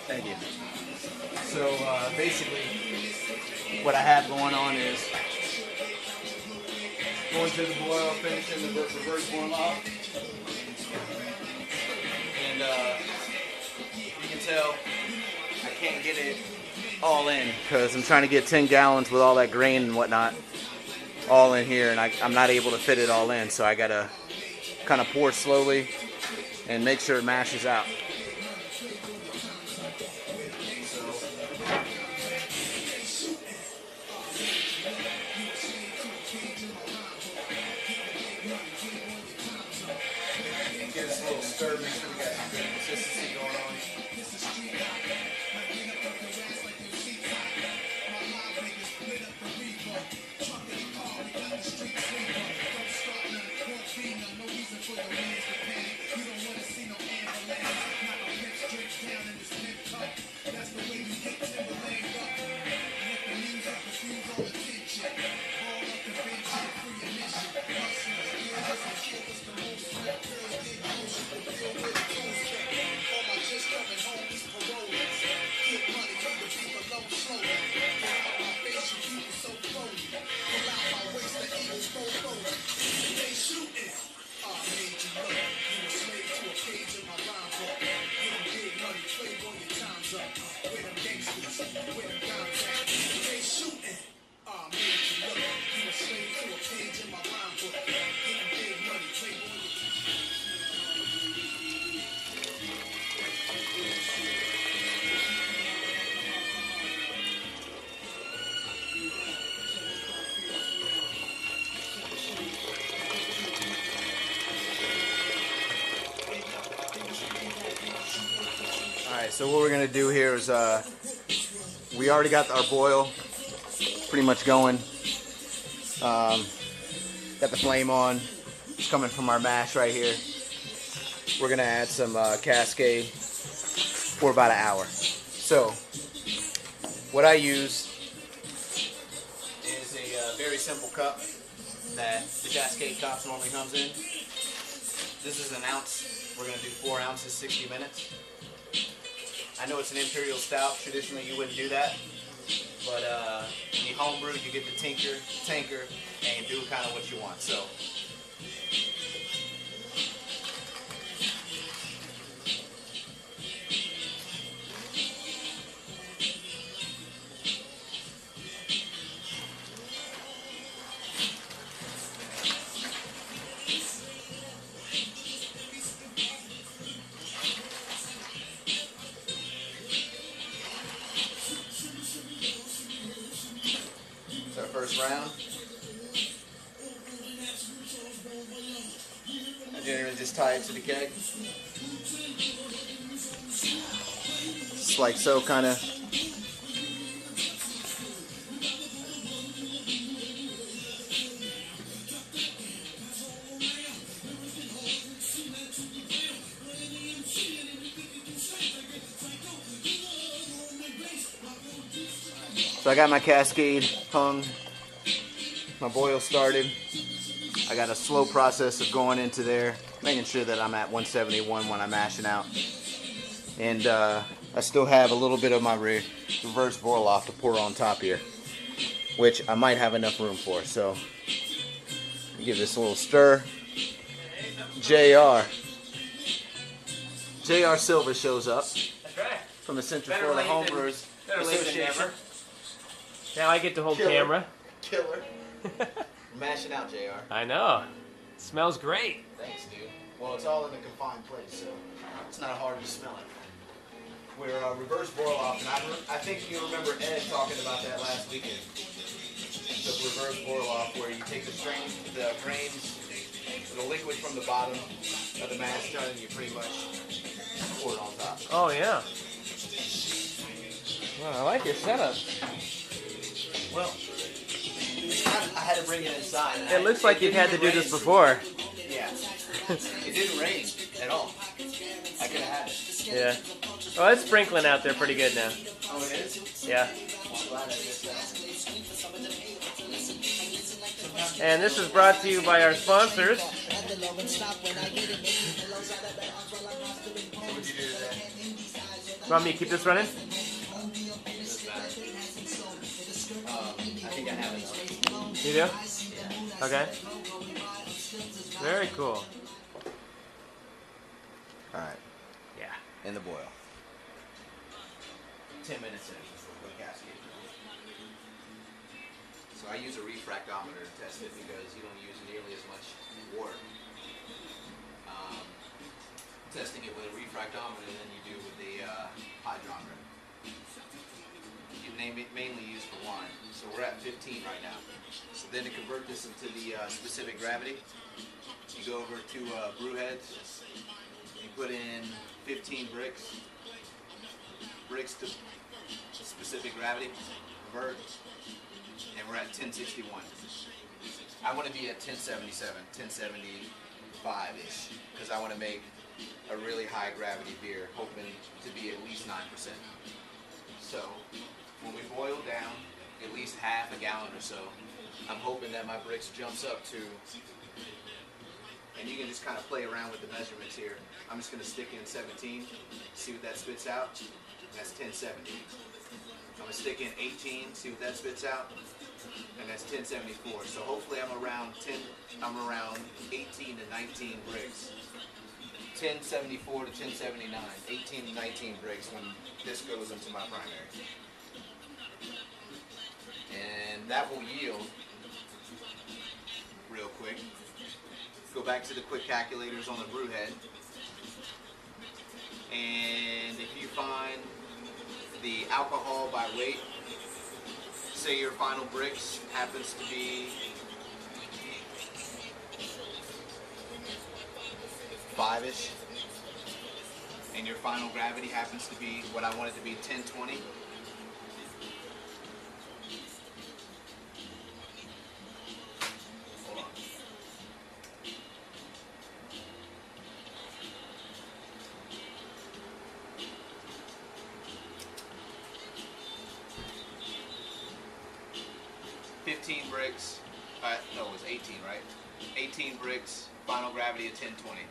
Thank you. So basically, what I have going on is going to the boil, finishing the reverse boil off, and you can tell I can't get it all in because I'm trying to get 10 gallons with all that grain and whatnot all in here, and I'm not able to fit it all in, so I gotta kind of pour slowly and make sure it mashes out. Give this a little stir, make sure we got some good consistency going on. Alright, so what we're going to do here is we already got our boil pretty much going. Got the flame on. It's coming from our mash right here. We're going to add some Cascade for about an hour. So, what I use is a very simple cup that the Cascade cups normally comes in. This is an ounce. We're going to do 4 ounces, 60 minutes. I know it's an Imperial Stout. Traditionally, you wouldn't do that. But when you homebrew, you get the tanker, and you do kind of what you want. So, it's our first round. I generally just tie it to the keg. Just like so, kind of. So I got my Cascade hung, my boil started. I got a slow process of going into there, making sure that I'm at 171 when I'm mashing out. And I still have a little bit of my reverse boil off to pour on top here, which I might have enough room for. So give this a little stir. JR Silver shows up. That's right. From the Central Florida Homebrewers Association. Now I get to hold camera. Killer. Mashing out, JR. I know. It smells great. Thanks, dude. Well, it's all in a confined place, so it's not hard to smell it. We're reverse boil off, and I think you remember Ed talking about that last weekend. The reverse boil off, where you take the grains, the liquid from the bottom of the mash tun, and you pretty much pour it on top. Oh, yeah. Well, I like your setup. Well, I had to bring it inside. It looks like you've had to do this before. Yeah. It didn't rain at all. I could have had it. Yeah. Well, it's sprinkling out there pretty good now. Oh, it is? Yeah. I'm glad I missed that. And this is brought to you by our sponsors. What would you do today? Want me to keep this running? I think I have it. You do? Okay. Very cool. Alright, Yeah. in the boil. 10 minutes in, quick cascade. So I use a refractometer to test it because you don't use nearly as much water. Testing it with a refractometer than you do with the hydrometer. You mainly use for wine. So we're at 15 right now. So then to convert this into the specific gravity, you go over to brew heads, you put in 15 bricks to specific gravity, convert, and we're at 1061. I want to be at 1077, 1075-ish, because I want to make a really high gravity beer, hoping to be at least 9%. So when we boil down at least half a gallon or so, I'm hoping that my bricks jumps up to, and you can just kind of play around with the measurements here. I'm just going to stick in 17, see what that spits out. That's 1070. I'm going to stick in 18, see what that spits out, and that's 1074. So hopefully I'm around 18 to 19 bricks. 1074 to 1079, 18 to 19 bricks when this goes into my primary. And that will yield, real quick, go back to the quick calculators on the brew head, and if you find the alcohol by weight, say your final bricks happens to be 5-ish, and your final gravity happens to be what I want it to be, 1020. Hold on. No, it was 18, right? 18 bricks, final gravity of 1020.